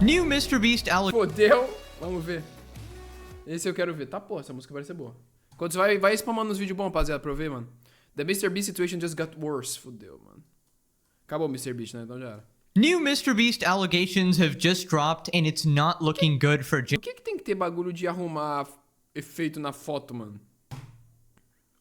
New MrBeast Fodeu. Vamos ver. Esse eu quero ver. Tá, pô, essa música vai ser boa. Quando você vai spamando uns vídeos bons, rapaziada, pra eu ver, mano. The MrBeast situation just got worse. Fodeu, mano. Acabou o MrBeast, né? Então já era. New MrBeast allegations have just dropped and it's not looking good for Jimmy. Por que tem que ter bagulho de arrumar efeito na foto, mano?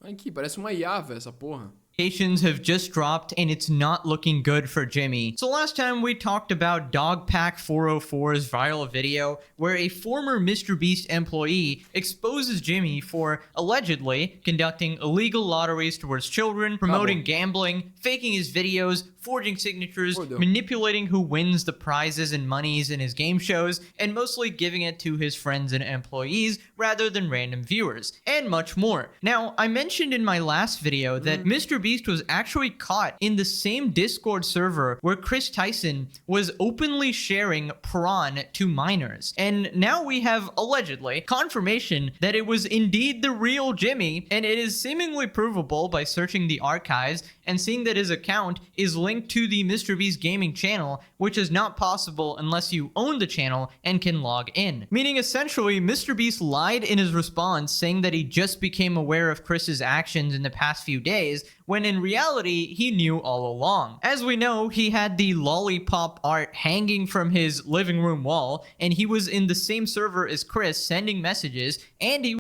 Olha aqui, parece uma IA, velho, essa porra. Allegations have just dropped and it's not looking good for Jimmy. So last time we talked about Dogpack404's viral video where a former MrBeast employee exposes Jimmy for allegedly conducting illegal lotteries towards children, promoting gambling, faking his videos, forging signatures, manipulating who wins the prizes and monies in his game shows, and mostly giving it to his friends and employees rather than random viewers, and much more. Now, I mentioned in my last video that MrBeast was actually caught in the same Discord server where Chris Tyson was openly sharing prawn to minors. And now we have, allegedly, confirmation that it was indeed the real Jimmy, and it is seemingly provable by searching the archives and seeing that his account is linked to the MrBeast gaming channel, which is not possible unless you own the channel and can log in. Meaning essentially, MrBeast lied in his response saying that he just became aware of Chris's actions in the past few days, when in reality, he knew all along. As we know, he had the lollipop art hanging from his living room wall, and he was in the same server as Chris sending messages, and he...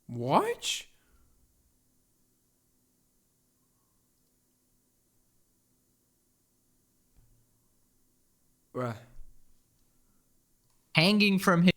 What? hanging from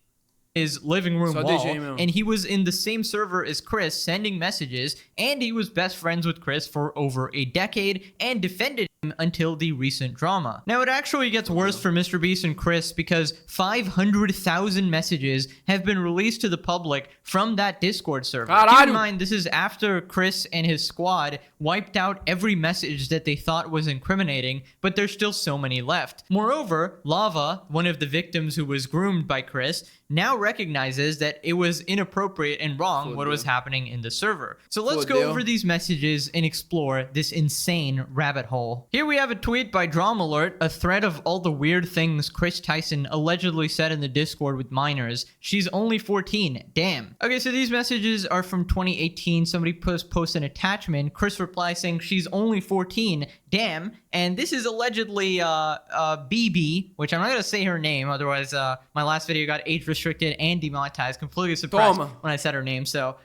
his living room wall, and he was in the same server as Chris sending messages, and he was best friends with Chris for over a decade and defended him until the recent drama. Now it actually gets worse for MrBeast and Chris because 500,000 messages have been released to the public from that Discord server. Keep in mind, this is after Chris and his squad wiped out every message that they thought was incriminating, but there's still so many left. Moreover, Lava, one of the victims who was groomed by Chris, now recognizes that it was inappropriate and wrong what was happening in the server. So let's go over these messages and explore this insane rabbit hole. Here we have a tweet by Drama Alert, a thread of all the weird things Chris Tyson allegedly said in the Discord with minors. She's only 14. Damn. Okay, so these messages are from 2018. Somebody posts an attachment. Chris replies saying she's only 14. Damn. And this is allegedly BB, which I'm not going to say her name. Otherwise, my last video got age restricted and demonetized. Completely surprised when I said her name. So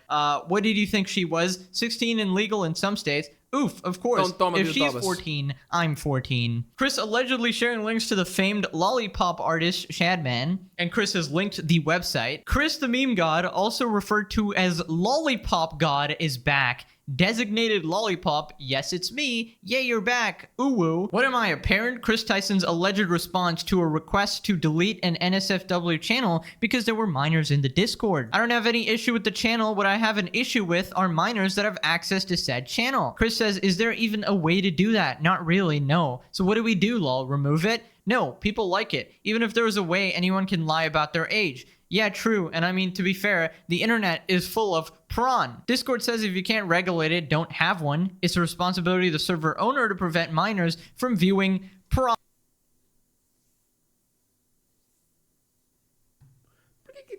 what did you think she was? 16 and legal in some states. Oof, of course. If she's 14, I'm 14. Chris allegedly sharing links to the famed lollipop artist Shadman, and Chris has linked the website. Chris the meme god, also referred to as Lollipop God, is back. Designated Lollipop, yes, it's me. Yay, you're back. Ooh woo. What am I, a parent? Chris Tyson's alleged response to a request to delete an NSFW channel because there were minors in the Discord. I don't have any issue with the channel. What I have an issue with are minors that have access to said channel. Chris says, is there even a way to do that? Not really, no. So what do we do, lol? Remove it? No, people like it. Even if there was a way anyone can lie about their age. Yeah, true. And I mean, to be fair, the internet is full of prawn. Discord says if you can't regulate it, don't have one. It's the responsibility of the server owner to prevent minors from viewing prawn.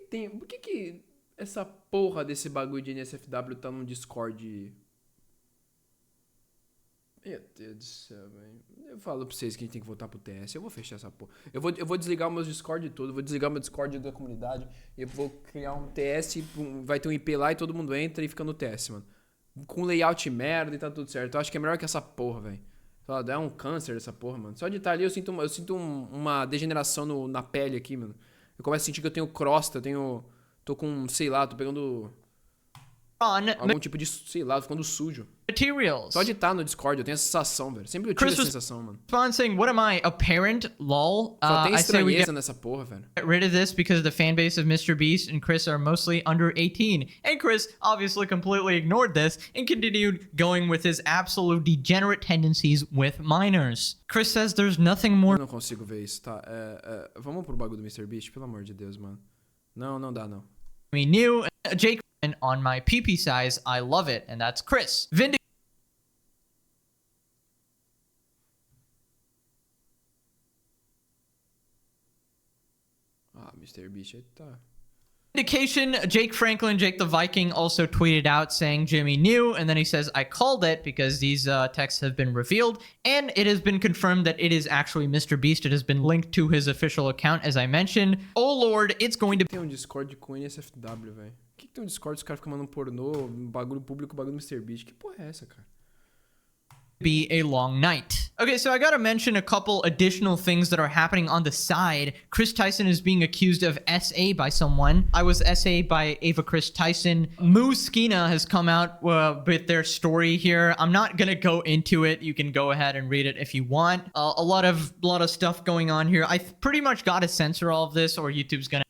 Por que essa porra desse bagulho de NSFW tá no Discord? Meu Deus do céu, velho. Eu falo pra vocês que a gente tem que voltar pro TS. Eu vou fechar essa porra. Eu vou desligar o meu Discord todo. Vou desligar o meu Discord da comunidade. Eu vou criar um TS. Vai ter um IP lá e todo mundo entra e fica no TS, mano. Com layout merda e tá tudo certo. Eu acho que é melhor que essa porra, velho. É um câncer essa porra, mano. Só de estar ali eu sinto uma degeneração na pele aqui, mano. Eu começo a sentir que eu tenho crosta. Tô com, sei lá, tô pegando algum tipo de, sei lá, tô ficando sujo. Materials. Só de estar no Discord, eu tenho essa sensação, velho. Sempre eu tive essa sensação, mano. Response saying, what am I, a parent? Lol. Só tem estranheza nessa porra, velho. Get rid of this because the fan base of MrBeast and Chris are mostly under 18. And Chris obviously completely ignored this and continued going with his absolute degenerate tendencies with minors. Chris says there's nothing more... Eu não consigo ver isso, tá? Vamos pro bagulho do MrBeast, pelo amor de Deus, mano. Não dá, não. Me new Jake on my PP size, I love it, and that's Chris. MrBeast aí tá... Indication, Jake Franklin, Jake the Viking, also tweeted out saying Jimmy knew, and then he says, I called it because these texts have been revealed, and it has been confirmed that it is actually MrBeast. It has been linked to his official account, as I mentioned. Oh Lord, it's going to... Tem Discord com NSFW, velho. O que tem Discord? Os caras ficam mandando pornô, bagulho público, bagulho do MrBeast. Que porra é essa, cara? Be a long night. Okay, so I gotta mention a couple additional things that are happening on the side. Chris Tyson is being accused of SA by someone. I was SA by Ava Chris Tyson. Moose Skina has come out with their story here. I'm not gonna go into it. You can go ahead and read it if you want. A lot of stuff going on here. I pretty much gotta censor all of this, or YouTube's gonna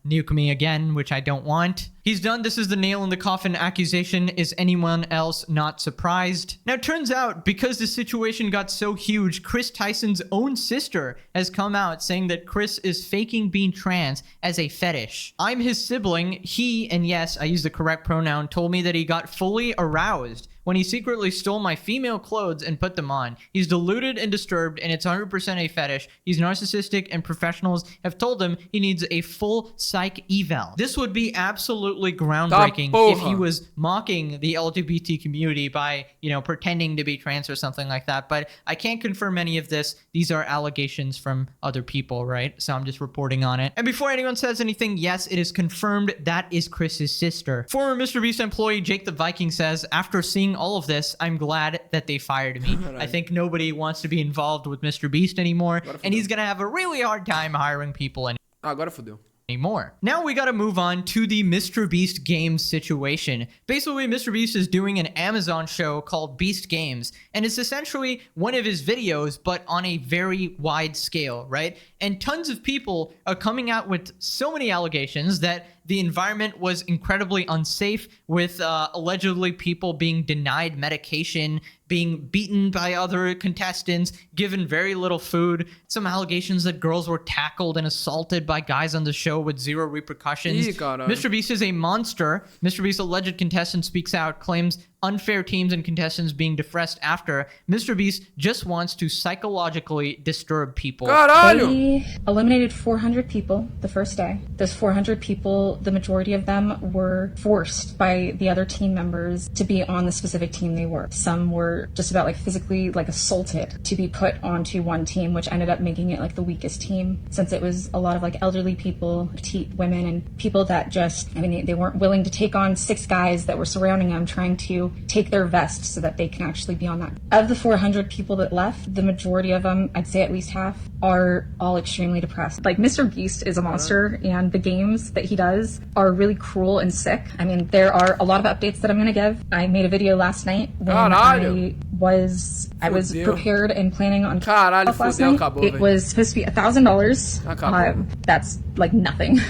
nuke me again, which I don't want. He's done. This is the nail in the coffin accusation. Is anyone else not surprised? Now, it turns out, because the situation got so huge, Chris Tyson's own sister has come out saying that Chris is faking being trans as a fetish. I'm his sibling. He, and yes, I use the correct pronoun, told me that he got fully aroused when he secretly stole my female clothes and put them on. He's deluded and disturbed, and it's 100% a fetish. He's narcissistic, and professionals have told him he needs a full psych eval. This would be absolutely groundbreaking if he was mocking the LGBT community by, you know, pretending to be trans or something like that. But I can't confirm any of this. These are allegations from other people, right? So I'm just reporting on it. And before anyone says anything, yes, it is confirmed that is Chris's sister. Former MrBeast employee Jake the Viking says, after seeing all of this, I'm glad that they fired me. I think nobody wants to be involved with MrBeast anymore, and he's gonna have a really hard time hiring people Agora fodeu. Anymore. Now we gotta move on to the MrBeast Games situation. Basically, MrBeast is doing an Amazon show called Beast Games, and it's essentially one of his videos, but on a very wide scale, right? And tons of people are coming out with so many allegations that the environment was incredibly unsafe, with allegedly people being denied medication, being beaten by other contestants, given very little food, some allegations that girls were tackled and assaulted by guys on the show with zero repercussions. MrBeast is a monster. MrBeast's alleged contestant speaks out, claims unfair teams and contestants being defressed after. MrBeast just wants to psychologically disturb people. We eliminated 400 people the first day. Those 400 people, the majority of them were forced by the other team members to be on the specific team they were. Some were just about like physically like assaulted to be put onto one team, which ended up making it like the weakest team, since it was a lot of like elderly people, petite women, and people that just, I mean, they weren't willing to take on 6 guys that were surrounding them trying to take their vest so that they can actually be on that. Of the 400 people that left, the majority of them, I'd say at least half, are all extremely depressed. Like, MrBeast is a monster, and the games that he does are really cruel and sick. I mean, there are a lot of updates that I'm gonna give. I made a video last night when I was prepared and planning on last night. It was supposed to be $1,000. That's like nothing.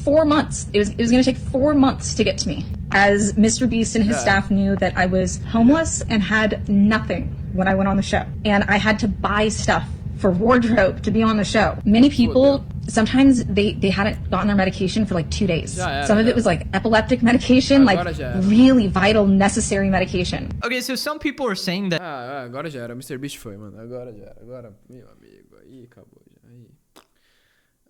4 months. It was going to take 4 months to get to me, as MrBeast and his staff knew that I was homeless and had nothing when I went on the show, and I had to buy stuff for wardrobe to be on the show. Many people, sometimes they hadn't gotten their medication for like 2 days. Some of it was like epileptic medication, like really vital, necessary medication. Okay, so some people are saying that agora já era. MrBeast foi, mano. Agora já era. Agora, meu amigo, aí acabou já.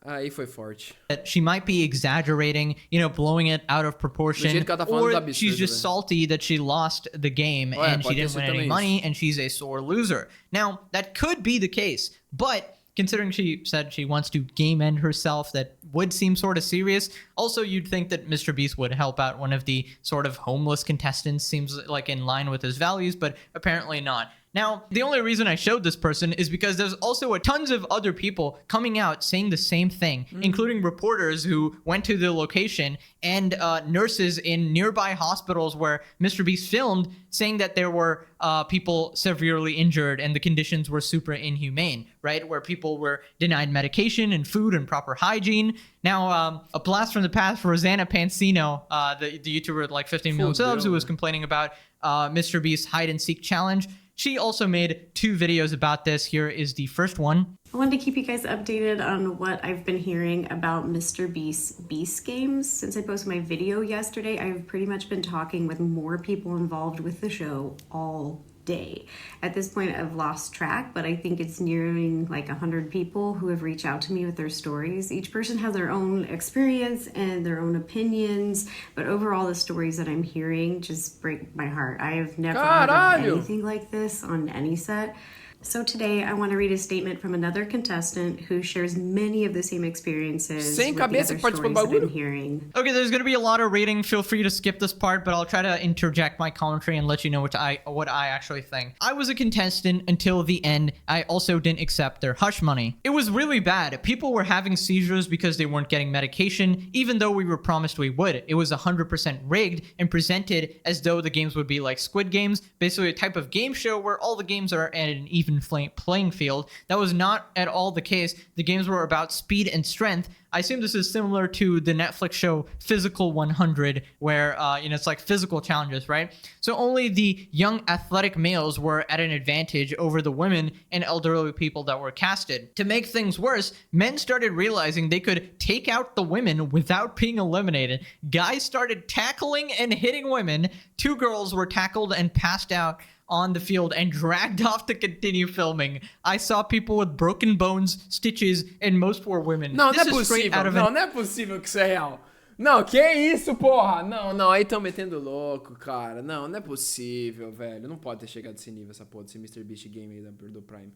Aí foi forte. That she might be exaggerating, you know, blowing it out of proportion, or she's just salty that she lost the game and she didn't win any money and she's a sore loser. Now, that could be the case, but considering she said she wants to game end herself, that would seem sort of serious. Also, you'd think that MrBeast would help out one of the sort of homeless contestants, seems like in line with his values, but apparently not. Now, the only reason I showed this person is because there's also tons of other people coming out saying the same thing, including reporters who went to the location and nurses in nearby hospitals where MrBeast filmed, saying that there were people severely injured and the conditions were super inhumane, right? Where people were denied medication and food and proper hygiene. Now, a blast from the past for Rosanna Pansino, the YouTuber with like 15 million subs, who was complaining about MrBeast's hide and seek challenge. She also made 2 videos about this. Here is the first one. I wanted to keep you guys updated on what I've been hearing about MrBeast's Beast games. Since I posted my video yesterday, I've pretty much been talking with more people involved with the show all day. At this point, I've lost track, but I think it's nearing like 100 people who have reached out to me with their stories. Each person has their own experience and their own opinions, but overall the stories that I'm hearing just break my heart. I have never heard of anything like this on any set. So today I want to read a statement from another contestant who shares many of the same experiences with the other stories I've been hearing. Okay, there's going to be a lot of reading. Feel free to skip this part, but I'll try to interject my commentary and let you know what I actually think. I was a contestant until the end. I also didn't accept their hush money. It was really bad. People were having seizures because they weren't getting medication, even though we were promised we would. It was 100% rigged and presented as though the games would be like Squid Games, basically a type of game show where all the games are at an even playing field. That was not at all the case. The games were about speed and strength. I assume this is similar to the Netflix show Physical 100, where it's like physical challenges, right? So only the young athletic males were at an advantage over the women and elderly people that were casted. To make things worse, men started realizing they could take out the women without being eliminated. Guys started tackling and hitting women. 2 girls were tackled and passed out on the field and dragged off to continue filming. I saw people with broken bones, stitches, and most were women. Não, não é possível. Não é possível que isso é real. Não, que isso, porra? Não, aí tão metendo louco, cara. Não é possível, velho. Não pode ter chegado a esse nível, essa porra desse MrBeast game aí da Pedrodbr Prime.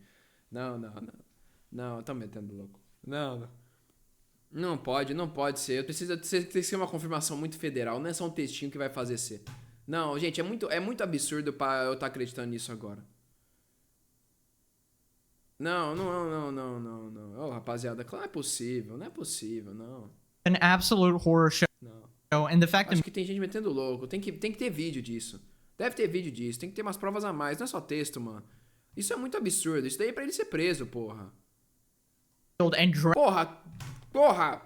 Não, tão metendo louco. Não pode ser. Precisa ser uma confirmação muito federal. Não é só um textinho que vai fazer ser. Não, gente, é muito absurdo pra eu estar acreditando nisso agora. Não. Ô, rapaziada, não é possível, não. An absolute horror show. Não. And the fact Acho que tem gente metendo louco. Tem que ter vídeo disso. Deve ter vídeo disso. Tem que ter umas provas a mais. Não é só texto, mano. Isso é muito absurdo. Isso daí é pra ele ser preso, porra. Porra.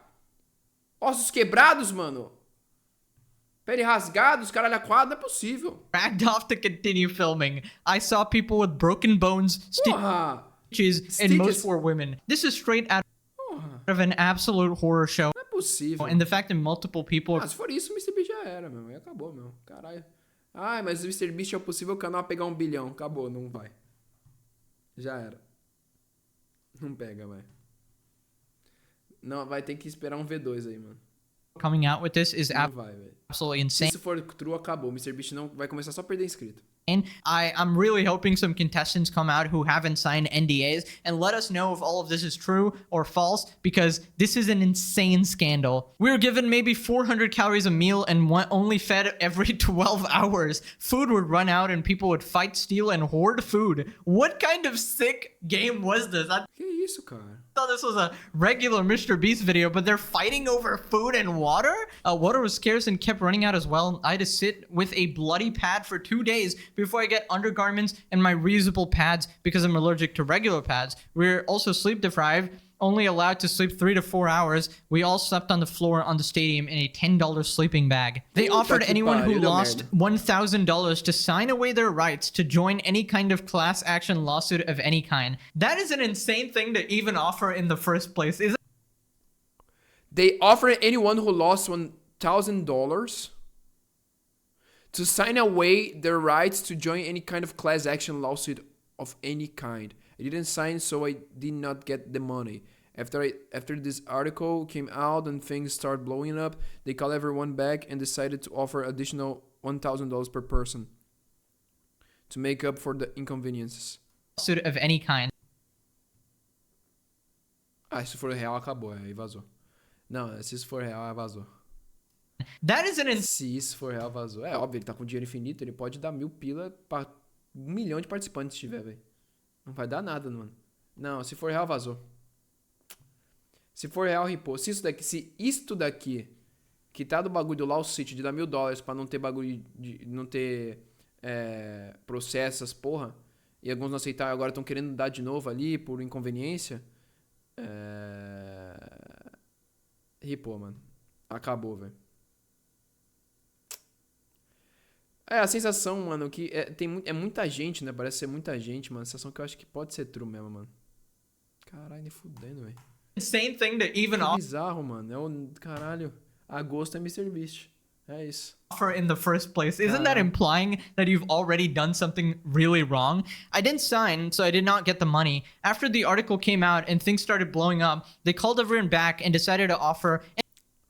Ossos quebrados, mano. Pele rasgados, caralho, a quadra, não é possível. Dragged off to continue filming. I saw people with broken bones, stitches, and most were women. This is straight out of an absolute horror show. Não é possível. And the fact that multiple people... se for isso, o MrBeast já era, meu. Aí acabou, meu. Caralho. Ai, mas o MrBeast é o possível canal a pegar 1 bilhão. Acabou, não vai. Já era. Não pega, vai. Não, vai ter que esperar um V2 aí, mano. Coming out with this is absolutely insane. Se for true, acabou. MrBeast não vai começar só a perder inscrito. And I'm really hoping some contestants come out who haven't signed NDAs and let us know if all of this is true or false, because this is an insane scandal. We were given maybe 400 calories a meal and only fed every 12 hours. Food would run out and people would fight, steal, and hoard food. What kind of sick game was this? Que isso, cara? I thought this was a regular MrBeast video, but they're fighting over food and water? Water was scarce and kept running out as well. I had to sit with a bloody pad for 2 days before I get undergarments and my reusable pads because I'm allergic to regular pads. We're also sleep deprived, only allowed to sleep 3 to 4 hours. We all slept on the floor on the stadium in a $10 sleeping bag. They offered anyone who lost $1,000 to sign away their rights to join any kind of class action lawsuit of any kind. That is an insane thing to even offer in the first place. They offered anyone who lost $1,000 to sign away their rights to join any kind of class action lawsuit of any kind. I didn't sign, so I did not get the money. After this article came out and things started blowing up, they called everyone back and decided to offer additional $1,000 per person to make up for the inconveniences. Lawsuit of any kind. Se for real, acabou. Aí vazou. Não, se isso for real, vazou. That is an Se isso for real, vazou. É óbvio, ele tá com dinheiro infinito, ele pode dar 1.000 pila pra 1 milhão de participantes se tiver, velho. Não vai dar nada, mano. Não, se for real, vazou. Se for real, ripou. Se isto daqui, que tá do bagulho do lawsuit de dar $1.000 pra não ter bagulho de... não ter processos, porra. E alguns não aceitaram, agora estão querendo dar de novo ali por inconveniência. Ripou, mano. Acabou, velho. É, a sensação, mano, que é muita gente, né? Parece ser muita gente, mano. A sensação que eu acho que pode ser true mesmo, mano. Caralho, nem fudendo, velho. Insane thing to even que bizarro, mano. Caralho. Agosto é MrBeast. É isso. Offer in the first place. Isn't that implying that you've already done something really wrong? I didn't sign, so I did not get the money. After the article came out and things started blowing up, they called everyone back and decided to offer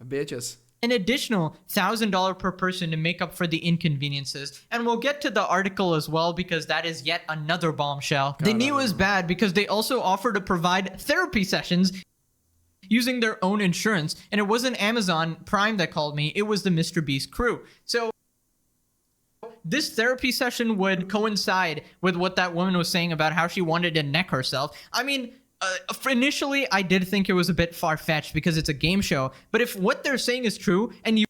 bitches. An additional $1,000 per person to make up for the inconveniences. And we'll get to the article as well because that is yet another bombshell. They knew it was bad because they also offered to provide therapy sessions using their own insurance. And it wasn't Amazon Prime that called me, it was the MrBeast crew. So this therapy session would coincide with what that woman was saying about how she wanted to neck herself. I mean, initially, I did think it was a bit far-fetched because it's a game show. But if what they're saying is true and you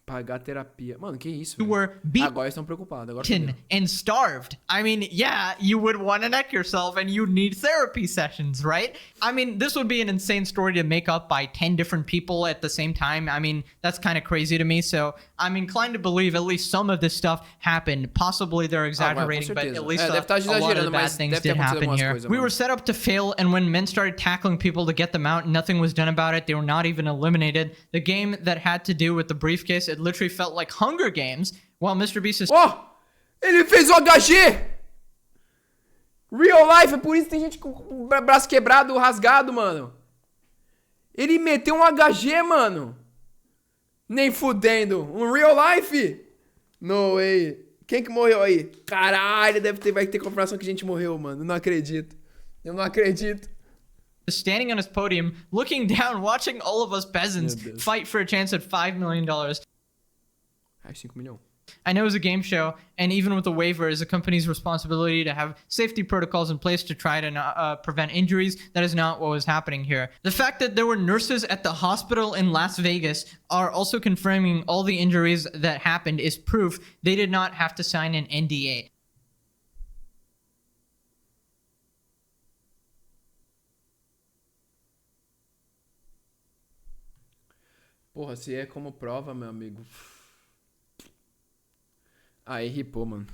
pagar terapia. Mano, que isso, were beaten agora estão preocupados. Agora and starved. I mean, yeah, you would want to neck yourself and you need therapy sessions, right? I mean, this would be an insane story to make up by 10 different people at the same time. I mean, that's kind of crazy to me. So I'm inclined to believe at least some of this stuff happened. Possibly they're exaggerating, but at least a lot of the bad things did happen here. We were set up to fail, and when men started tackling people to get them out, nothing was done about it. They were not even eliminated. The game that had to do with the briefcase, it literally felt like Hunger Games, while MrBeast is... Oh! Ele fez o HG! Real life, é por isso que tem gente com o braço quebrado, rasgado, mano. Ele meteu um HG, mano. Nem fudendo. Um real life? No way. Quem que morreu aí? Caralho, vai ter confirmação que a gente morreu, mano. Não acredito. Eu não acredito. Standing on his podium, looking down, watching all of us peasants fight for a chance at $5 million. 5 milhões. I know it's a game show, and even with a waiver, it's a company's responsibility to have safety protocols in place to try to prevent injuries. That is not what was happening here. The fact that there were nurses at the hospital in Las Vegas are also confirming all the injuries that happened is proof they did not have to sign an NDA. Porra, se é como prova, meu amigo. Aí ripou, mano.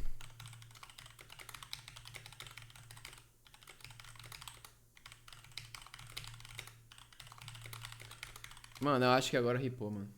Mano, eu acho que agora ripou, mano.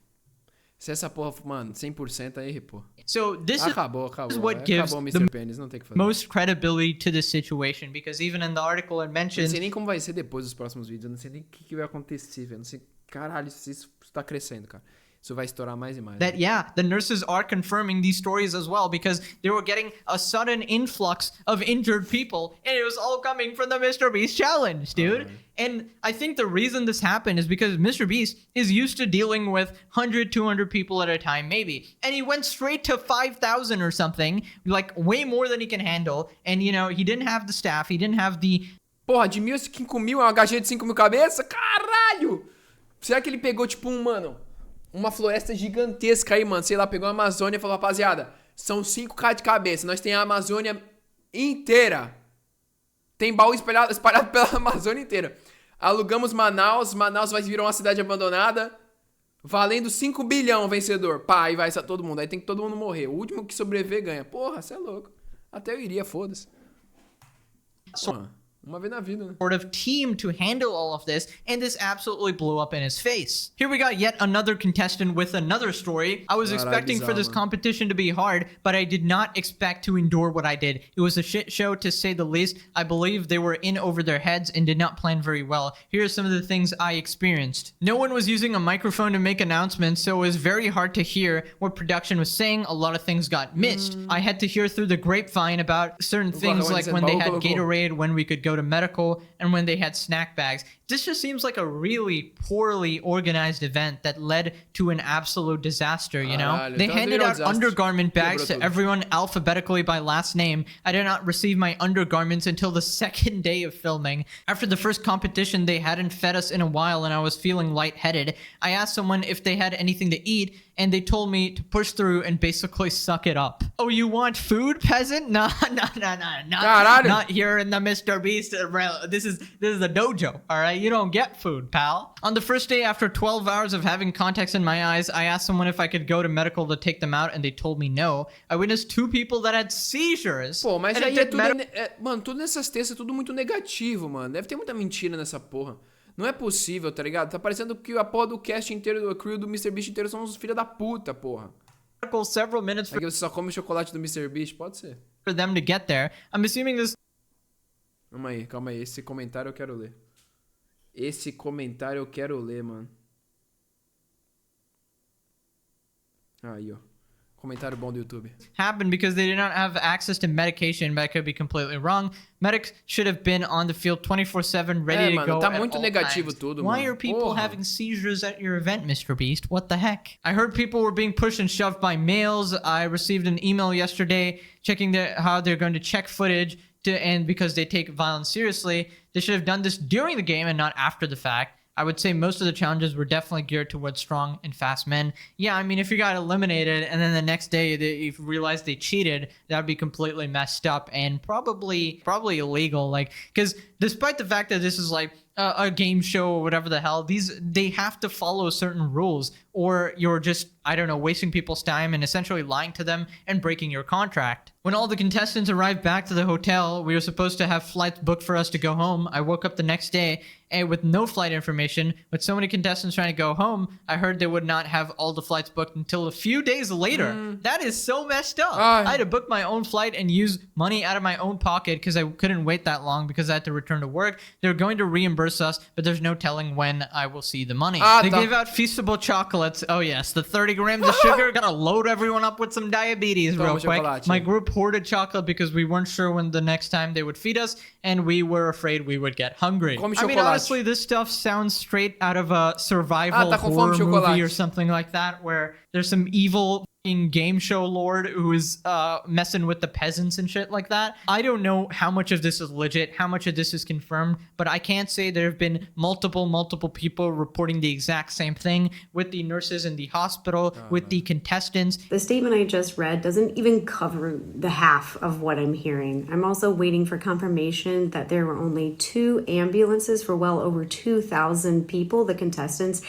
Se essa porra, mano, 100% aí ripou. So this acabou. is what gives acabou o Mr. Penis, não tem que fazer. Most credibility to the situation, because even in the article it mentions... Eu não sei nem como vai ser depois dos próximos vídeos, eu não sei nem o que vai acontecer, velho. Eu não sei, caralho, se isso tá crescendo, cara. Isso vai estourar mais e mais. That, yeah, the nurses are confirming these stories as well because they were getting a sudden influx of injured people and it was all coming from the MrBeast challenge, dude. And I think the reason this happened is because MrBeast is used to dealing with 100, 200 people at a time, maybe. And he went straight to 5,000 or something, like way more than he can handle. And, you know, he didn't have the staff, he didn't have the... Porra, de 1.000 a 5.000 é um HG de 5.000 cabeças? Caralho! Será que ele pegou, tipo, uma floresta gigantesca aí, mano? Sei lá, pegou a Amazônia e falou, rapaziada, são 5K de cabeça. Nós tem a Amazônia inteira. Tem baú espalhado pela Amazônia inteira. Alugamos Manaus vai virar uma cidade abandonada. Valendo 5 bilhão vencedor. Pá, e vai todo mundo. Aí tem que todo mundo morrer. O último que sobreviver ganha. Porra, você é louco. Até eu iria, foda-se. Uma vez na vida, né? Sort of team to handle all of this, and this absolutely blew up in his face. Here we got yet another contestant with another story. I was expecting for this competition to be hard, but I did not expect to endure what I did. It was a shit show to say the least. I believe they were in over their heads and did not plan very well. Here are some of the things I experienced. No one was using a microphone to make announcements, so it was very hard to hear what production was saying. A lot of things got missed. I had to hear through the grapevine about certain things like when they had Gatorade, when we could go to medical, and when they had snack bags. This just seems like a really poorly organized event that led to an absolute disaster, you know? They handed out undergarment bags to everyone alphabetically by last name. I did not receive my undergarments until the second day of filming. After the first competition, they hadn't fed us in a while and I was feeling lightheaded. I asked someone if they had anything to eat, and they told me to push through and basically suck it up. Oh, you want food, peasant? Nah. Not here in the MrBeast. This is a dojo, all right? You don't get food, pal. On the first day, after 12 hours of having contacts in my eyes, I asked someone if I could go to medical to take them out, and they told me no. I witnessed 2 people that had seizures. Pô, mas aí tudo mano, tudo nessas textas é tudo muito negativo, mano. Deve ter muita mentira nessa porra. Não é possível, tá ligado? Tá parecendo que a porra do cast inteiro, do crew do MrBeast inteiro são uns filha da puta, porra. Several minutes for... É que você só come chocolate do MrBeast? Pode ser. For them to get there. I'm assuming this... Calma aí. Esse comentário eu quero ler. Esse comentário eu quero ler, mano. Aí, ó. Comentário bom do YouTube. Happened because they did not have access to medication, but I could be completely wrong. Medics should have been on the field 24/7, ready to go. Tá muito negativo tudo, mano. Why are people having seizures at your event, MrBeast? What the heck? I heard people were being pushed and shoved by males. I received an email yesterday checking how they're going to check footage and because they take violence seriously. They should have done this during the game and not after the fact. I would say most of the challenges were definitely geared towards strong and fast men. Yeah, I mean, if you got eliminated and then the next day you realized they cheated, that would be completely messed up and probably illegal. Like, because despite the fact that this is like a game show or whatever the hell, they have to follow certain rules, or you're just, I don't know, wasting people's time and essentially lying to them and breaking your contract. When all the contestants arrived back to the hotel, we were supposed to have flights booked for us to go home. I woke up the next day and with no flight information. With so many contestants trying to go home, I heard they would not have all the flights booked until a few days later. That is so messed up. I had to book my own flight and use money out of my own pocket because I couldn't wait that long because I had to return to work. They're going to reimburse us, but there's no telling when I will see the money. They gave out feastable chocolates. Oh yes, the 30 grams of sugar. Gotta load everyone up with some diabetes real quick. My group hoarded chocolate because we weren't sure when the next time they would feed us, and we were afraid we would get hungry. I mean, honestly, this stuff sounds straight out of a survival horror movie or something like that, where there's some evil game show lord who is messing with the peasants and shit like that. I don't know how much of this is legit, how much of this is confirmed, but I can't say there have been multiple people reporting the exact same thing with the nurses in the hospital, with the contestants. The statement I just read doesn't even cover the half of what I'm hearing. I'm also waiting for confirmation that there were only 2 ambulances for well over 2,000 people, the contestants,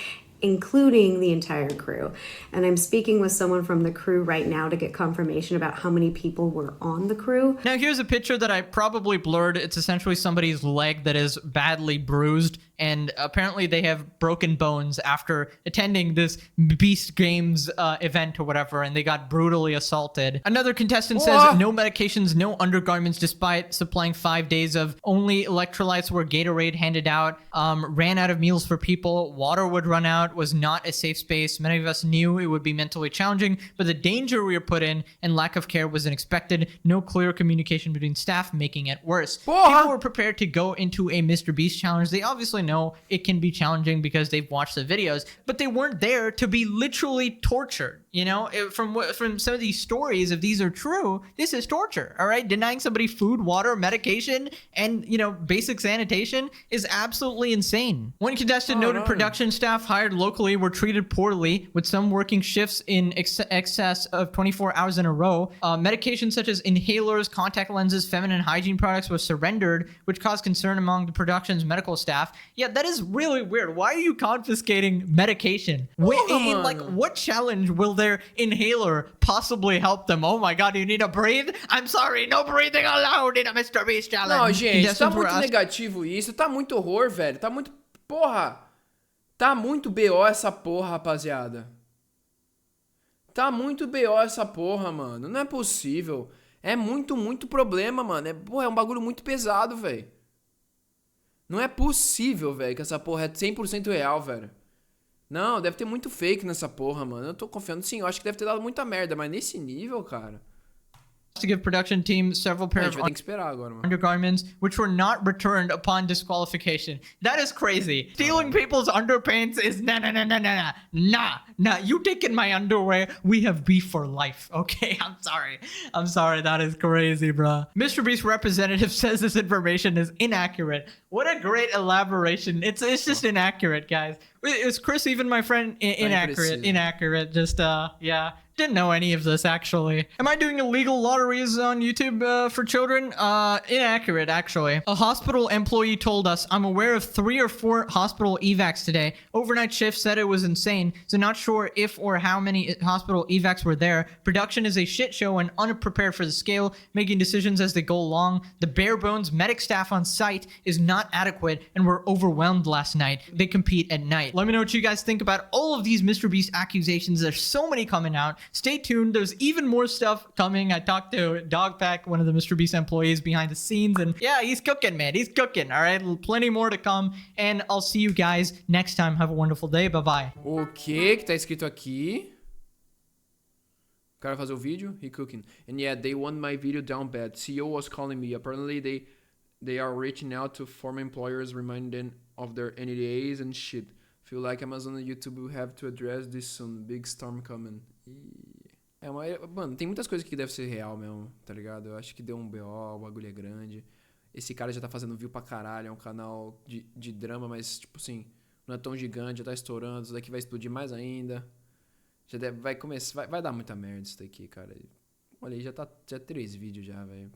including the entire crew. And I'm speaking with someone from the crew right now to get confirmation about how many people were on the crew. Now here's a picture that I probably blurred. It's essentially somebody's leg that is badly bruised, and apparently they have broken bones after attending this Beast Games event or whatever, and they got brutally assaulted. Another contestant says no medications, no undergarments, despite supplying 5 days of only electrolytes were Gatorade handed out, ran out of meals for people, water would run out, was not a safe space. Many of us knew it would be mentally challenging, but the danger we were put in and lack of care was unexpected. No clear communication between staff, making it worse. People were prepared to go into a MrBeast challenge. They obviously know it can be challenging because they've watched the videos, but they weren't there to be literally tortured. You know, from some of these stories, if these are true, this is torture, all right? Denying somebody food, water, medication, and, you know, basic sanitation is absolutely insane. One contestant noted production staff hired locally were treated poorly, with some working shifts in excess of 24 hours in a row. Medications such as inhalers, contact lenses, feminine hygiene products were surrendered, which caused concern among the production's medical staff. Yeah, that is really weird. Why are you confiscating medication? Like, what challenge will their inhaler possibly help them? Oh my god, you need to breathe? I'm sorry, no breathing allowed in a MrBeast challenge. Não, gente, tá muito negativo isso. Tá muito horror, velho. Tá muito... Porra! Tá muito BO essa porra, rapaziada. Tá muito BO essa porra, mano. Não é possível. É muito problema, mano. É um bagulho muito pesado, velho. Não é possível, velho, que essa porra é 100% real, velho. Não, deve ter muito fake nessa porra, mano. Eu tô confiando, sim, eu acho que deve ter dado muita merda, mas nesse nível, cara... To give production team several pair of undergarments, which were not returned upon disqualification. That is crazy. Stealing people's underpants is nah. You taking my underwear? We have beef for life. Okay, I'm sorry. That is crazy, bro. MrBeast representative says this information is inaccurate. What a great elaboration. It's just inaccurate, guys. Is Chris even my friend? Inaccurate. Just, yeah. Didn't know any of this, actually. Am I doing illegal lotteries on YouTube for children? Inaccurate, actually. A hospital employee told us, I'm aware of 3 or 4 hospital evacs today. Overnight shift said it was insane, so not sure if or how many hospital evacs were there. Production is a shit show and unprepared for the scale, making decisions as they go along. The bare bones medic staff on site is not adequate and were overwhelmed last night. They compete at night. Let me know what you guys think about all of these MrBeast accusations. There's so many coming out. Stay tuned. There's even more stuff coming. I talked to Dogpack, one of the MrBeast employees behind the scenes, and yeah, he's cooking, man. He's cooking. All right, plenty more to come, and I'll see you guys next time. Have a wonderful day. Bye-bye. O que tá escrito aqui? O cara fazer o vídeo? He cooking. And yeah, they want my video down bad. CEO was calling me. Apparently, they are reaching out to former employers, reminding them of their NDAs and shit. Feel like Amazon and YouTube will have to address this soon. Big storm coming. Mano, tem muitas coisas que deve ser real mesmo, tá ligado? Eu acho que deu um BO, o bagulho é grande. Esse cara já tá fazendo view pra caralho, é um canal de drama, mas tipo assim, não é tão gigante, já tá estourando, isso daqui vai explodir mais ainda. Vai começar, vai dar muita merda isso daqui, cara. Olha aí, já 3 vídeos já, velho.